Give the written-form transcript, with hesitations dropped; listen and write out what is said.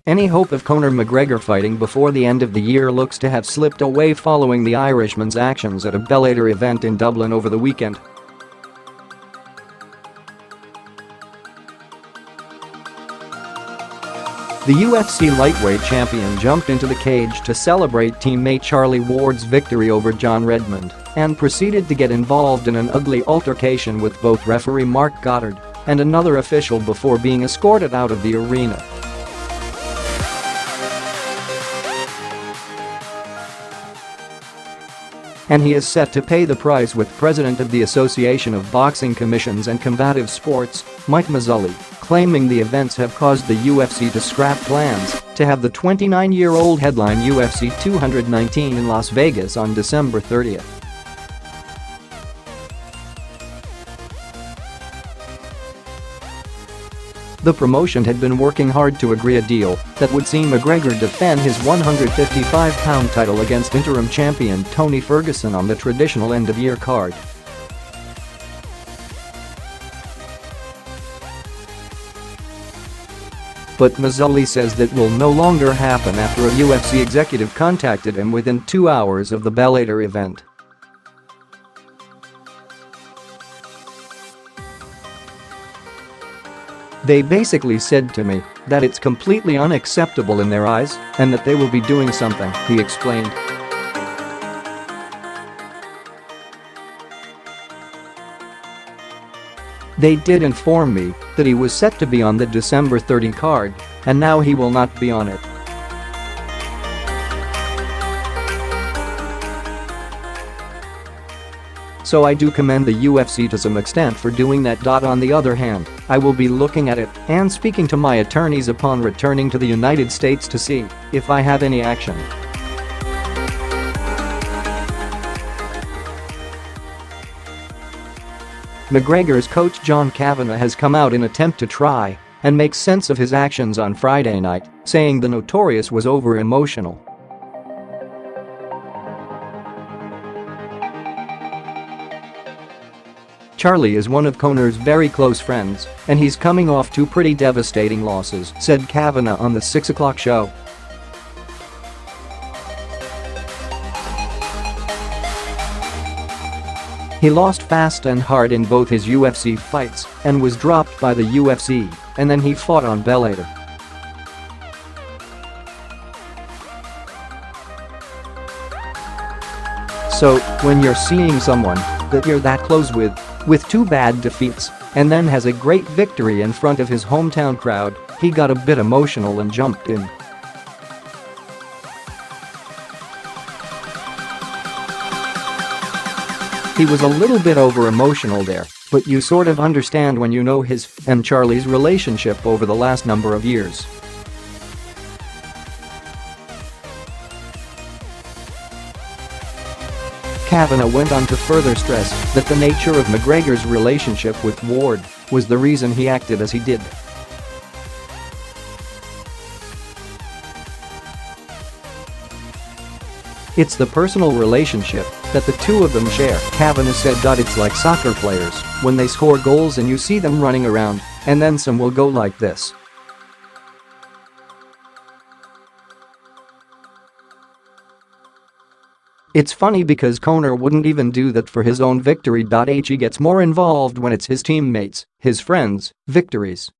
Any hope of Conor McGregor fighting before the end of the year looks to have slipped away following the Irishman's actions at a Bellator event in Dublin over the weekend. The UFC lightweight champion jumped into the cage to celebrate teammate Charlie Ward's victory over John Redmond and proceeded to get involved in an ugly altercation with both referee Mark Goddard and another official before being escorted out of the arena. And he is set to pay the price with President of the Association of Boxing Commissions and Combative Sports, Mike Mazzulli, claiming the events have caused the UFC to scrap plans to have the 29-year-old headline UFC 219 in Las Vegas on December 30th. The promotion had been working hard to agree a deal that would see McGregor defend his 155-pound title against interim champion Tony Ferguson on the traditional end-of-year card. But Mazzulli says that will no longer happen after a UFC executive contacted him within 2 hours of the Bellator event. They basically said to me that it's completely unacceptable in their eyes and that they will be doing something, he explained. They did inform me that he was set to be on the December 30 card, and now he will not be on it. So I do commend the UFC to some extent for doing that. On the other hand, I will be looking at it and speaking to my attorneys upon returning to the United States to see if I have any action. McGregor's coach John Kavanagh has come out in an attempt to try and make sense of his actions on Friday night, saying the Notorious was over-emotional. Charlie is one of Conor's very close friends, and he's coming off two pretty devastating losses, said Kavanagh on the 6 o'clock show. He lost fast and hard in both his UFC fights and was dropped by the UFC, and then he fought on Bellator. So, when you're seeing someone that you're that close with two bad defeats, and then has a great victory in front of his hometown crowd, he got a bit emotional and jumped in. He was a little bit over-emotional there, but you sort of understand when you know his and Charlie's relationship over the last number of years. Kavanagh went on to further stress that the nature of McGregor's relationship with Ward was the reason he acted as he did. It's the personal relationship that the two of them share, Kavanagh said. It's like soccer players when they score goals and you see them running around, and then some will go like this. It's funny because Conor wouldn't even do that for his own victory. He gets more involved when it's his teammates, his friends, victories.